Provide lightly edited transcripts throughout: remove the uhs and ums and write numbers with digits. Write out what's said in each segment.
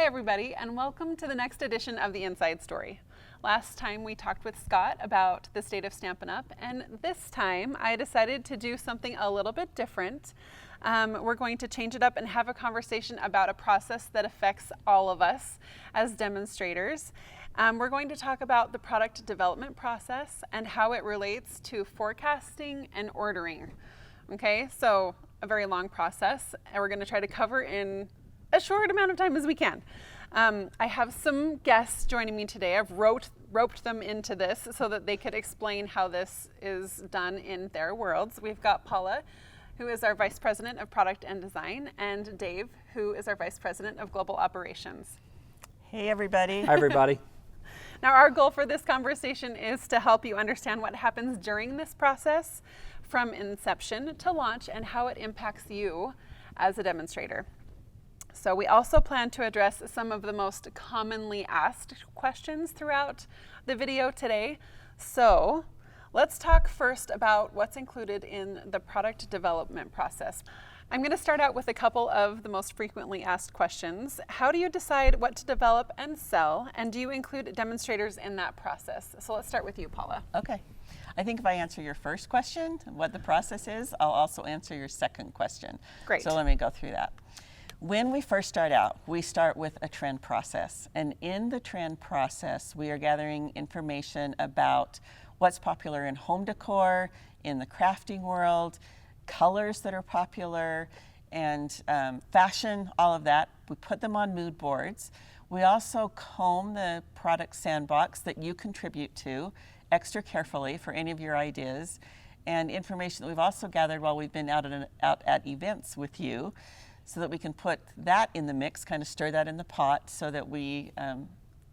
Hi everybody, and welcome to the next edition of The Inside Story. Last time we talked with Scott about the state of Stampin' Up, and this time I decided to do something a little bit different. We're going to change it up and have a conversation about a process that affects all of us as demonstrators. We're going to talk about the product development process and how it relates to forecasting and ordering. Okay, so a very long process, and we're going to try to cover in a short amount of time as we can. I have some guests joining me today. I've roped them into this so that they could explain how this is done in their worlds. We've got Paula, who is our Vice President of Product and Design, and Dave, who is our Vice President of Global Operations. Hey everybody. Hi everybody. Now our goal for this conversation is to help you understand what happens during this process from inception to launch and how it impacts you as a demonstrator. So we also plan to address some of the most commonly asked questions throughout the video today. So let's talk first about what's included in the product development process. I'm going to start out with a couple of the most frequently asked questions. How do you decide what to develop and sell, and do you include demonstrators in that process? So let's start with you, Paula. Okay. I think if I answer your first question, what the process is, I'll also answer your second question. Great. So let me go through that. When we first start out, we start with a trend process. And in the trend process, we are gathering information about what's popular in home decor, in the crafting world, colors that are popular, and fashion, all of that. We put them on mood boards. We also comb the product sandbox that you contribute to extra carefully for any of your ideas, and information that we've also gathered while we've been out at events with you, so that we can put that in the mix, kind of stir that in the pot so that we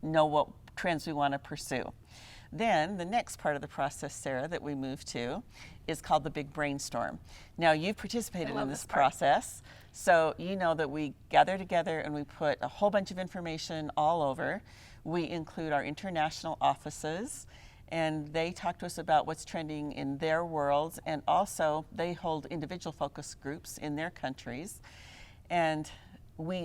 know what trends we want to pursue. Then the next part of the process, Sarah, that we move to is called the big brainstorm. Now you've participated in this process, so you know that we gather together and we put a whole bunch of information all over. We include our international offices, and they talk to us about what's trending in their worlds, and also they hold individual focus groups in their countries. And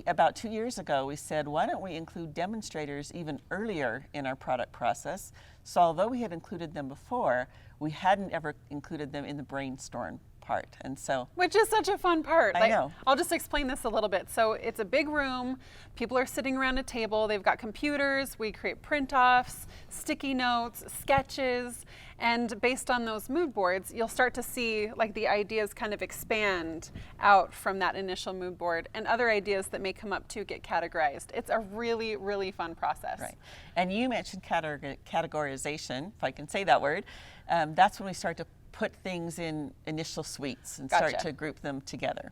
about 2 years ago, we said, why don't we include demonstrators even earlier in our product process? So although we had included them before, we hadn't ever included them in the brainstorm part. And so, which is such a fun part. I know. I'll just explain this a little bit. So it's a big room. People are sitting around a table. They've got computers. We create print-offs, sticky notes, sketches. And based on those mood boards, you'll start to see like the ideas kind of expand out from that initial mood board, and other ideas that may come up too get categorized. It's a really, really fun process. Right. And you mentioned categorization, if I can say that word. That's when we start to put things in initial suites and start to group them together.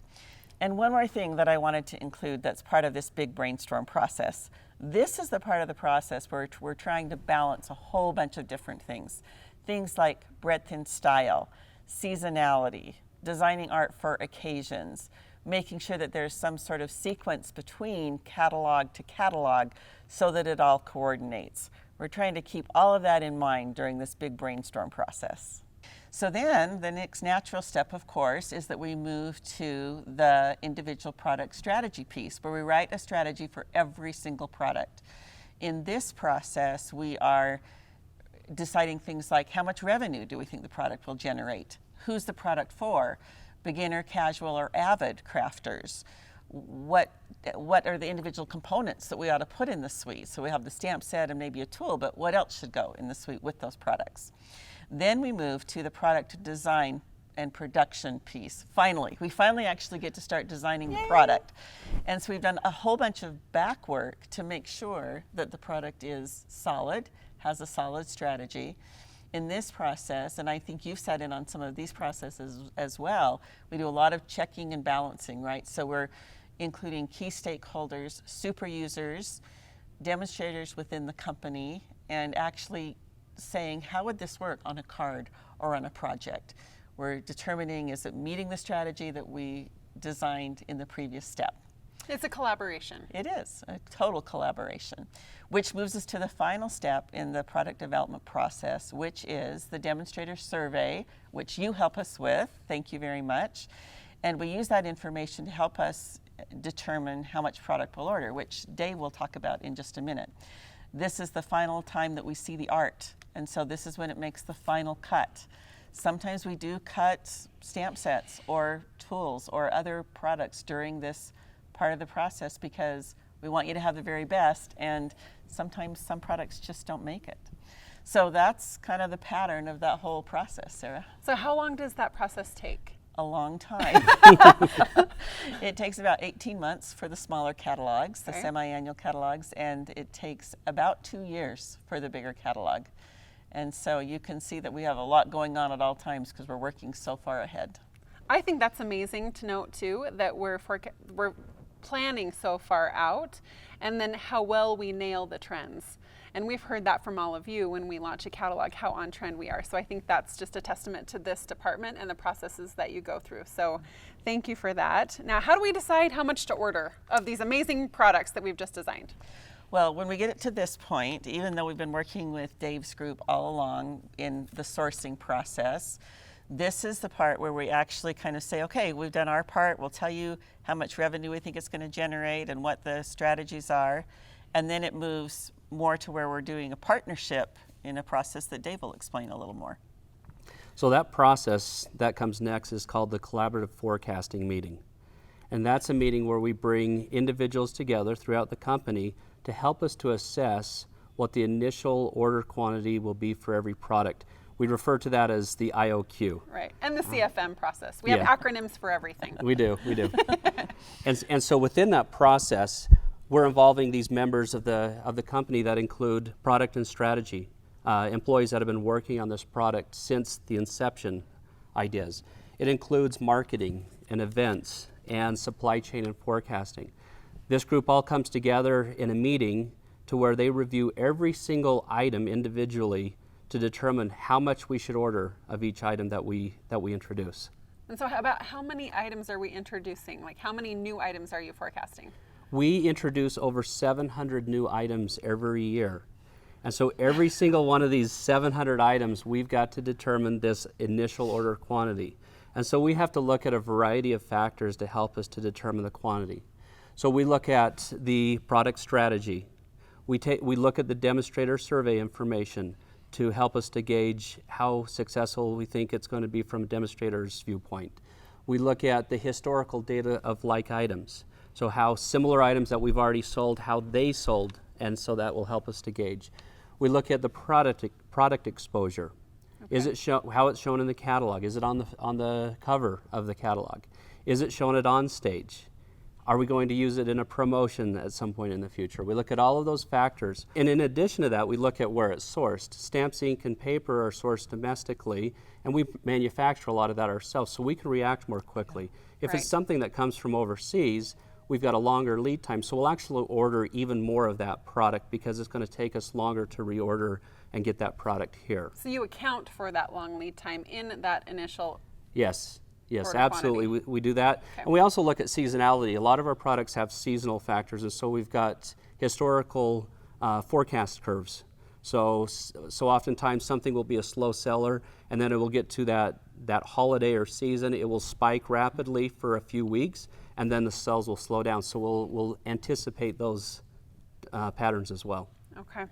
And one more thing that I wanted to include that's part of this big brainstorm process. This is the part of the process where we're trying to balance a whole bunch of different things. Things like breadth and style, seasonality, designing art for occasions, making sure that there's some sort of sequence between catalog to catalog so that it all coordinates. We're trying to keep all of that in mind during this big brainstorm process. So then the next natural step, of course, is that we move to the individual product strategy piece, where we write a strategy for every single product. In this process, we are deciding things like how much revenue do we think the product will generate? Who's the product for? Beginner, casual, or avid crafters? What are the individual components that we ought to put in the suite? So we have the stamp set and maybe a tool, but what else should go in the suite with those products? Then we move to the product design and production piece. We finally actually get to start designing the product. And so we've done a whole bunch of back work to make sure that the product is solid, has a solid strategy. In this process, and I think you've sat in on some of these processes as well, we do a lot of checking and balancing, right? So we're including key stakeholders, super users, demonstrators within the company, and actually saying, how would this work on a card or on a project? We're determining, is it meeting the strategy that we designed in the previous step? It's a collaboration. It is a total collaboration, which moves us to the final step in the product development process, which is the demonstrator survey, which you help us with. Thank you very much. And we use that information to help us determine how much product we'll order, which Dave will talk about in just a minute. This is the final time that we see the art, and so this is when it makes the final cut. Sometimes we do cut stamp sets or tools or other products during this part of the process because we want you to have the very best, and sometimes some products just don't make it. So that's kind of the pattern of that whole process, Sarah. So how long does that process take? A long time. It takes about 18 months for the smaller catalogs, the semi-annual catalogs, and it takes about 2 years for the bigger catalog. And so you can see that we have a lot going on at all times because we're working so far ahead. I think that's amazing to note too, that we're planning so far out, and then how well we nail the trends. And we've heard that from all of you when we launch a catalog, how on trend we are. So I think that's just a testament to this department and the processes that you go through. So thank you for that. Now, how do we decide how much to order of these amazing products that we've just designed? Well, when we get it to this point, even though we've been working with Dave's group all along in the sourcing process, this is the part where we actually kind of say, okay, we've done our part. We'll tell you how much revenue we think it's going to generate and what the strategies are. And then it moves more to where we're doing a partnership in a process that Dave will explain a little more. So that process that comes next is called the collaborative forecasting meeting. And that's a meeting where we bring individuals together throughout the company to help us to assess what the initial order quantity will be for every product. We refer to that as the IOQ. Right, and the CFM process. We have acronyms for everything. We do. And so within that process, we're involving these members of the company that include product and strategy, employees that have been working on this product since the inception ideas. It includes marketing and events and supply chain and forecasting. This group all comes together in a meeting to where they review every single item individually to determine how much we should order of each item that we introduce. And so about how many items are we introducing? Like how many new items are you forecasting? We introduce over 700 new items every year. And so every single one of these 700 items, we've got to determine this initial order quantity. And so we have to look at a variety of factors to help us to determine the quantity. So we look at the product strategy. We look at the demonstrator survey information to help us to gauge how successful we think it's going to be from a demonstrator's viewpoint. We look at the historical data of like items. So how similar items that we've already sold, how they sold, and so that will help us to gauge. We look at the product exposure. Okay. Is it how it's shown in the catalog? Is it on the cover of the catalog? Is it shown at on stage? Are we going to use it in a promotion at some point in the future? We look at all of those factors. And in addition to that, we look at where it's sourced. Stamps, ink, and paper are sourced domestically, and we manufacture a lot of that ourselves, so we can react more quickly. If it's something that comes from overseas, we've got a longer lead time, so we'll actually order even more of that product because it's going to take us longer to reorder and get that product here. So you account for that long lead time in that initial Yes, absolutely. We do that. Okay. And we also look at seasonality. A lot of our products have seasonal factors, and so we've got historical forecast curves. So oftentimes something will be a slow seller, and then it will get to that holiday or season. It will spike rapidly for a few weeks, and then the sales will slow down. So we'll anticipate those patterns as well. Okay.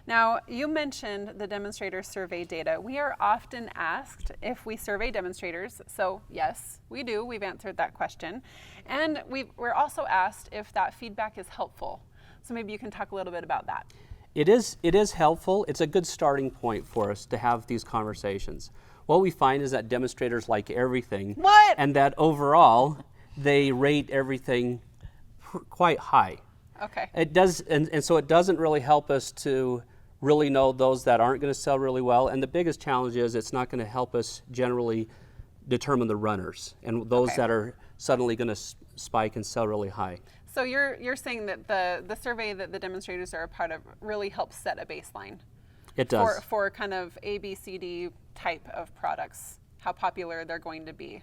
Now, you mentioned the demonstrator survey data. We are often asked if we survey demonstrators. So yes, we do. We've answered that question. And we're also asked if that feedback is helpful. So maybe you can talk a little bit about that. It is helpful. It's a good starting point for us to have these conversations. What we find is that demonstrators like everything. What? And that overall, they rate everything quite high. Okay. It does, and so it doesn't really help us to really know those that aren't going to sell really well. And the biggest challenge is it's not going to help us generally determine the runners and those that are suddenly going to spike and sell really high. So you're saying that the survey that the demonstrators are a part of really helps set a baseline. It does. For kind of A, B, C, D type of products, how popular they're going to be.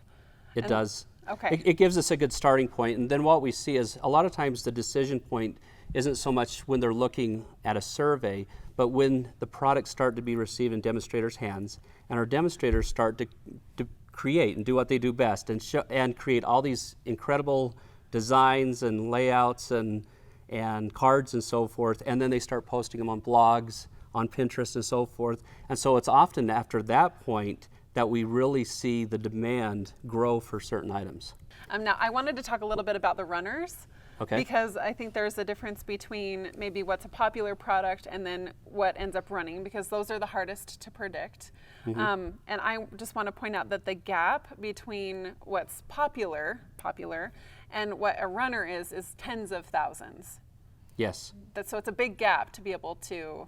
It does. Okay. It gives us a good starting point. And then what we see is a lot of times the decision point isn't so much when they're looking at a survey, but when the products start to be received in demonstrators' hands and our demonstrators start to create and do what they do best and create all these incredible designs and layouts and cards and so forth, and then they start posting them on blogs, on Pinterest and so forth. And so it's often after that point that we really see the demand grow for certain items. Now, I wanted to talk a little bit about the runners. Okay. Because I think there's a difference between maybe what's a popular product and then what ends up running, because those are the hardest to predict. And I just want to point out that the gap between what's popular, and what a runner is tens of thousands. Yes. So it's a big gap to be able to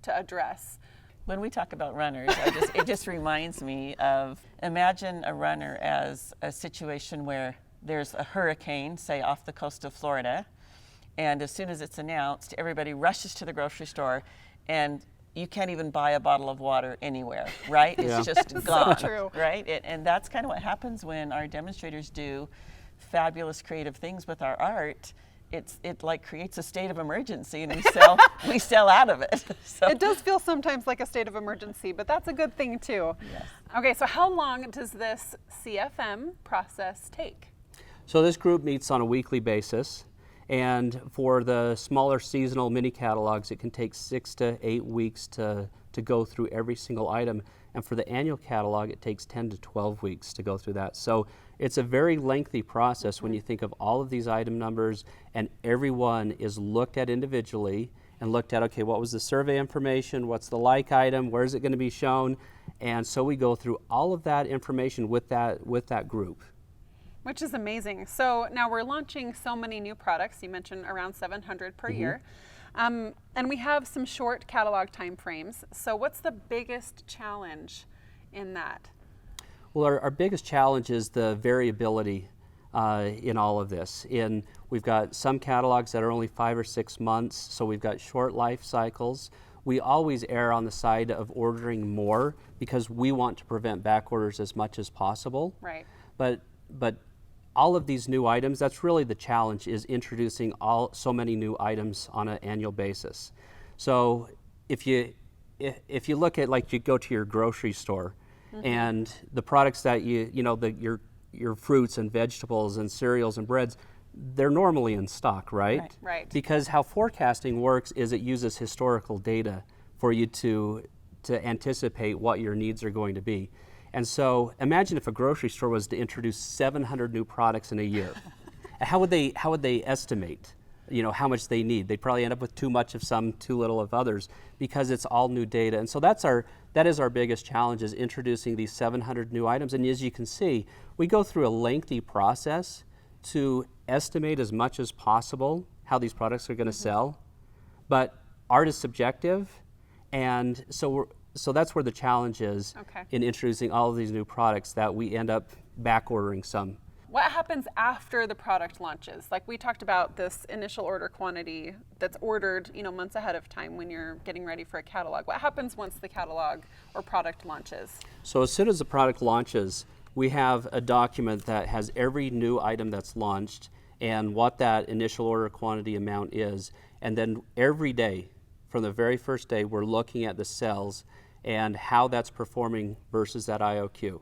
address. When we talk about runners, it just reminds me of, imagine a runner as a situation where there's a hurricane, say off the coast of Florida, and as soon as it's announced, everybody rushes to the grocery store, and you can't even buy a bottle of water anywhere, right? It's just gone, so true. right? And that's kind of what happens when our demonstrators do fabulous creative things with our art. It like creates a state of emergency, and we sell out of it. So. It does feel sometimes like a state of emergency, but that's a good thing too. Yes. Okay, so how long does this CFM process take? So this group meets on a weekly basis, and for the smaller seasonal mini catalogs, it can take 6 to 8 weeks to go through every single item. And for the annual catalog, it takes 10 to 12 weeks to go through that. So it's a very lengthy process when you think of all of these item numbers, and every one is looked at individually and looked at, okay, what was the survey information, what's the like item, where is it going to be shown? And so we go through all of that information with that group. Which is amazing. So now we're launching so many new products. You mentioned around 700 per year. And we have some short catalog time frames. So what's the biggest challenge in that? Well, our biggest challenge is the variability in all of this. We've got some catalogs that are only 5 or 6 months, so we've got short life cycles. We always err on the side of ordering more because we want to prevent back orders as much as possible. Right. But all of these new items, that's really the challenge, is introducing so many new items on an annual basis. So if you look at, like, you go to your grocery store and the products that your fruits and vegetables and cereals and breads, they're normally in stock, right? Right. Because how forecasting works is it uses historical data for you to anticipate what your needs are going to be. And so imagine if a grocery store was to introduce 700 new products in a year. How would they estimate, how much they need? They'd probably end up with too much of some, too little of others, because it's all new data. And so that is our biggest challenge, is introducing these 700 new items. And as you can see, we go through a lengthy process to estimate as much as possible how these products are going to sell. But art is subjective, and so that's where the challenge is in introducing all of these new products, that we end up back ordering some. What happens after the product launches? Like, we talked about this initial order quantity that's ordered, months ahead of time when you're getting ready for a catalog. What happens once the catalog or product launches? So as soon as the product launches, we have a document that has every new item that's launched and what that initial order quantity amount is. And then every day, from the very first day, we're looking at the sales and how that's performing versus that IOQ.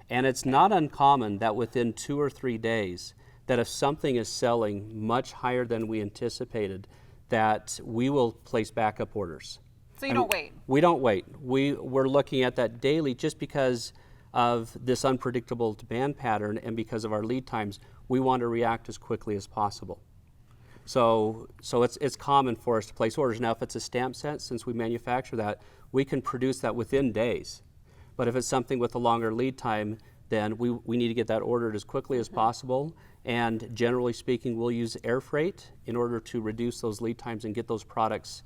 And it's not uncommon that within 2 or 3 days, that if something is selling much higher than we anticipated, that we will place backup orders. So you don't wait? We don't wait. We're looking at that daily, just because of this unpredictable demand pattern and because of our lead times. We want to react as quickly as possible. So it's common for us to place orders. Now, if it's a stamp set, since we manufacture that, we can produce that within days. But if it's something with a longer lead time, then we need to get that ordered as quickly as possible. And generally speaking, we'll use air freight in order to reduce those lead times and get those products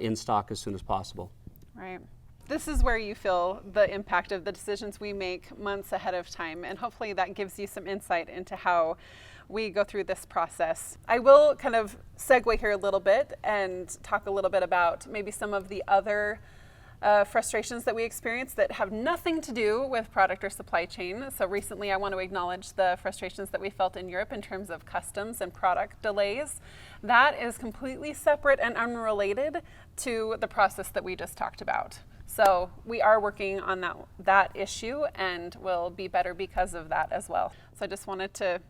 in stock as soon as possible. Right. This is where you feel the impact of the decisions we make months ahead of time, and hopefully that gives you some insight into how we go through this process. I will kind of segue here a little bit and talk a little bit about maybe some of the other frustrations that we experience that have nothing to do with product or supply chain. So recently I want to acknowledge the frustrations that we felt in Europe in terms of customs and product delays. That is completely separate and unrelated to the process that we just talked about. So we are working on that issue, and will be better because of that as well. So I just wanted to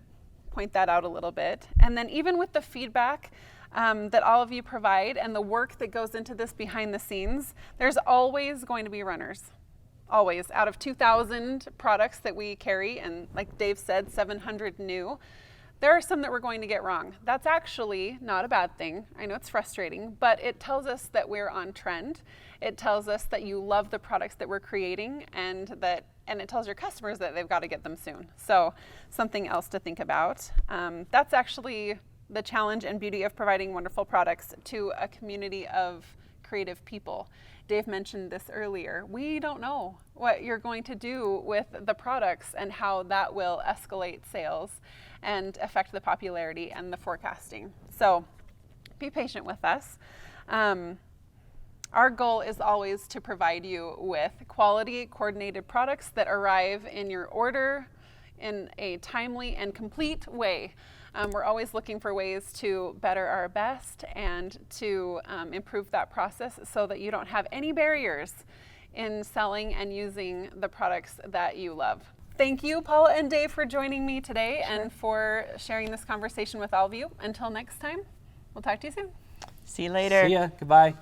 point that out a little bit. And then even with the feedback that all of you provide and the work that goes into this behind the scenes, there's always going to be runners. Always. Out of 2,000 products that we carry, and like Dave said, 700 new, there are some that we're going to get wrong. That's actually not a bad thing. I know it's frustrating, but it tells us that we're on trend. It tells us that you love the products that we're creating, and it tells your customers that they've got to get them soon. So something else to think about. That's actually the challenge and beauty of providing wonderful products to a community of creative people. Dave mentioned this earlier. We don't know what you're going to do with the products and how that will escalate sales and affect the popularity and the forecasting. So be patient with us. Our goal is always to provide you with quality, coordinated products that arrive in your order in a timely and complete way. We're always looking for ways to better our best and to improve that process so that you don't have any barriers in selling and using the products that you love. Thank you, Paula and Dave, for joining me today and for sharing this conversation with all of you. Until next time, we'll talk to you soon. See you later. See ya. Goodbye.